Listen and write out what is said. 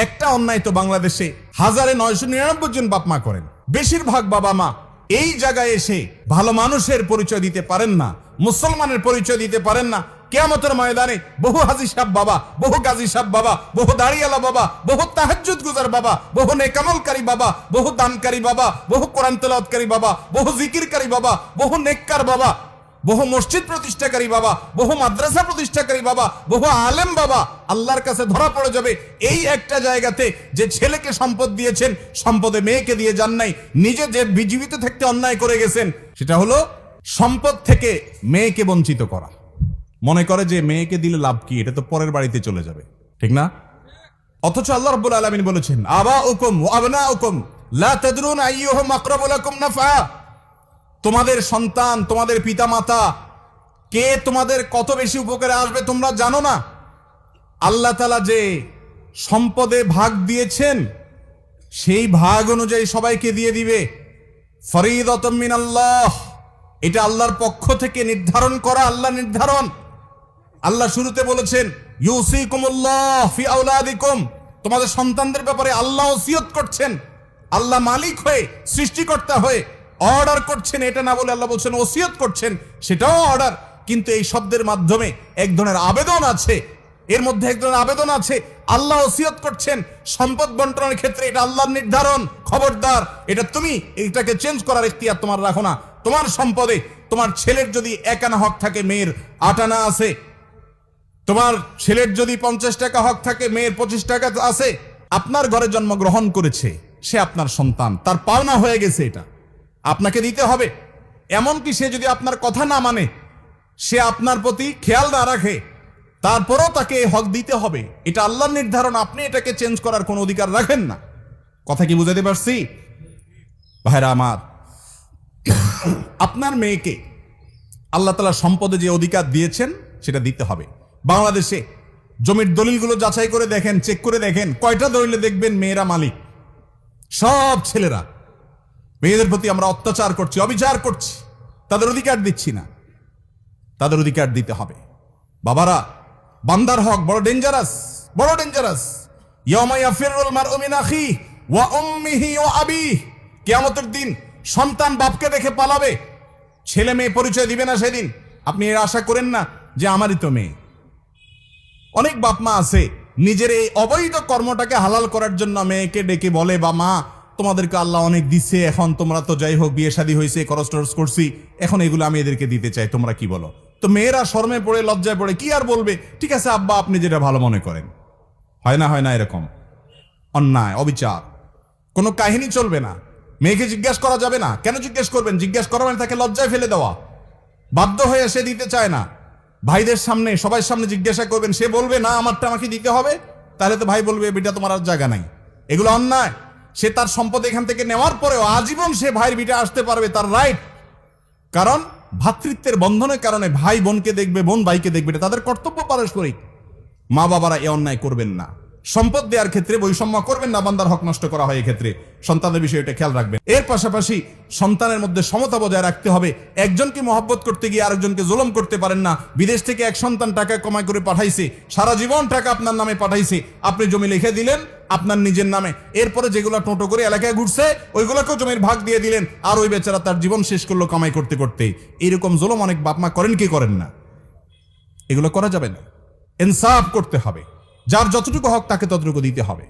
একটা অন্যায় তো বাংলাদেশে 1999 জন বাপ মা করেন। বেশিরভাগ বাবা মা এই জায়গায় এসে ভালো মানুষের পরিচয় দিতে পারেন না, মুসলমানের পরিচয় দিতে পারেন না। কিয়ামতের ময়দানে বহু হাজী সাহেব বাবা, বহু গাজী সাহেব বাবা, বহু দাড়িয়ালা বাবা, বহু তাহাজ্জুদ গুজার বাবা, বহু নেকামলকারী বাবা, বহু দানকারী বাবা, বহু কোরআন তেলাওয়াতকারী বাবা, বহু জিকিরকারী বাবা, বহু নেককার বাবা, বহু মসজিদ প্রতিষ্ঠাকারী বাবা, বহু মাদ্রাসা প্রতিষ্ঠাকারী বাবা, বহু আলেম বাবা আল্লাহর কাছে ধরা পড়ে যাবে এই একটা জায়গাতে যে ছেলেকে সম্পদ দিয়েছেন, সম্পদে মেয়েকে দিয়ে যান নাই। নিজে যে জীবিত থাকতে অন্যায় করে গেছেন, সেটা হলো সম্পদ থেকে মেয়েকে বঞ্চিত করা। মনে করে যে মেয়েকে দিলে লাভ কি, এটা তো পরের বাড়িতে চলে যাবে, ঠিক না? অথচ আল্লাহ রাব্বুল আলামিন বলেছেন, আবাউকুম ওয়া আবনাউকুম লা তাদরুন আইয়ুহুম আকরাবু লাকুম নাফা। তোমাদের সন্তান, তোমাদের পিতামাতা কে তোমাদের কত বেশি উপকারে আসবে তোমরা জানো না। আল্লাহ তাআলা যে সম্পদে ভাগ দিয়েছেন, সেই ভাগ অনুযায়ী সবাইকে দিয়ে দিবে। ফরিদাতুম মিনাল্লাহ, এটা আল্লাহর পক্ষ থেকে নির্ধারণ করা, আল্লাহ নির্ধারণ। আল্লাহ শুরুতে বলেছেন, ইউসিকুমুল্লাহ ফি আওলাদিকুম, তোমাদের সন্তানদের ব্যাপারে আল্লাহ ওসিয়ত করছেন। আল্লাহ মালিক হয়ে, সৃষ্টিকর্তা হয়ে অর্ডার করছেন, এটা না বলে আল্লাহ বলছেন ওসিয়ত করছেন, সেটাও অর্ডার। কিন্তু এই শব্দের মাধ্যমে এক ধরনের আবেদন আছে, এর মধ্যে এক ধরনের আবেদন আছে। আল্লাহ ওসিয়ত করছেন সম্পদ বন্টনের ক্ষেত্রে, এটা আল্লাহর নির্ধারণ। খবরদার, এটা তুমি এটাকে চেঞ্জ করার ইখতিয়ার তোমার রাখো না। তোমার সম্পদে তোমার ছেলের যদি 1 আনা হক থাকে, মেয়ের 8 আনা আছে। তোমার ছেলের যদি 50 টাকা হক থাকে, মেয়ের 25 টাকা আছে। আপনার ঘরে জন্মগ্রহণ করেছে, সে আপনার সন্তান, তার পাওনা হয়ে গেছে, এটা আপনাকে দিতে হবে। এমনকি সে যদি আপনার কথা না মানে, সে আপনার প্রতি খেয়াল না রাখে, তারপরও তাকে হক দিতে হবে। এটা আল্লাহর নির্ধারণ, আপনি এটাকে চেঞ্জ করার কোনো অধিকার রাখেন না। কথা কি বুঝাতে পারছি ভাইরা আমার? আপনার মেয়েকে আল্লাহ তাআলা সম্পদে যে অধিকার দিয়েছেন সেটা দিতে হবে। বাংলাদেশে জমির দলিলগুলো যাচাই করে দেখেন, চেক করে দেখেন, কয়টা দলিলে দেখবেন মেয়েরা মালিক? সব ছেলেরা। মেয়েদের প্রতি আমরা অত্যাচার করছি, অবিচার করছি, তাদের অধিকার দিচ্ছি না। তাদের অধিকার দিতে হবে। বাবারা, বান্দার হক বড় ডেঞ্জারাস, বড় ডেঞ্জারাস। ইয়াউমা ইয়াফিরুল মারউ মিন আখিহি ওয়া উম্মিহি ওয়া আবিহি, কিয়ামতের দিন সন্তান বাপকে দেখে পালাবে, ছেলে মেয়ে পরিচয় দিবে না সেদিন। আপনি এর আশা করেন না যে আমারই তো মেয়ে। অনেক বাপ মা আছে নিজের এই অবৈধ কর্মটাকে হালাল করার জন্য মেয়েকে ডেকে বলে, বা মা তোমাদেরকে আল্লাহ অনেক দিচ্ছে, এখন তোমরা তো যাই হোক বিয়ে শাদী হয়েছে, খরচ টরচ করছি, এখন এগুলো আমি এদেরকে দিতে চাই, তোমরা কি বলো? তো মেয়েরা শরমে পড়ে, লজ্জায় পড়ে, কি আর বলবে, ঠিক আছে আব্বা আপনি যেটা ভালো মনে করেন। হয় না, হয় না এরকম অন্যায়, অবিচার, কোনো কাহিনী চলবে না। মেয়েকে জিজ্ঞাসা করা যাবে না। কেন জিজ্ঞেস করবেন? জিজ্ঞাসা করা মানে তাকে লজ্জায় ফেলে দেওয়া। বাধ্য হয়ে সে দিতে চায় না। ভাইদের সামনে, সবার সামনে জিজ্ঞাসা করবেন, সে বলবে না আমারটা আমাকে দিতে হবে, তাহলে তো ভাই বলবে বিটা তোমার আর জায়গা নাই। এগুলো অন্যায়। সে তার সম্পদ এখান থেকে নেওয়ার পরেও আজীবন সে ভাইয়ের বিটা আসতে পারবে, তার রাইট। কারণ ভ্রাতৃত্বের বন্ধনের কারণে ভাই বোনকে দেখবে, বোন ভাইকে দেখবে, এটা তাদের কর্তব্য পারস্পরিক। মা বাবারা এ অন্যায় করবেন না। সম্পদ দেওয়ার ক্ষেত্রে বৈষম্য করবেন না, বান্দার হক নষ্ট করা হয় এক্ষেত্রে। সন্তানের বিষয়ে এটা খেয়াল রাখবেন। এর পাশাপাশি সন্তানের মধ্যে সমতা বজায় রাখতে হবে। একজনকে মহব্বত করতে গিয়ে আরেকজনকে জুলুম করতে পারেন না। বিদেশ থেকে এক সন্তান টাকা কামাই করে পাঠাইছে, সারা জীবন টাকা আপনার নামে পাঠাইছে, আপনি জমি লিখে দিলেন আপনার নিজের নামে, এরপরে যেগুলো টোটো করে এলাকায় ঘুরছে ওইগুলোকেও জমির ভাগ দিয়ে দিলেন, আর ওই বেচারা তার জীবন শেষ করলো কামাই করতে করতে। এরকম জুলুম অনেক বাপমা করেন কি করেন না? এগুলো করা যাবে না। ইনসাফ করতে হবে, যার যতটুকু হক তাকে ততটুকু দিতে হবে।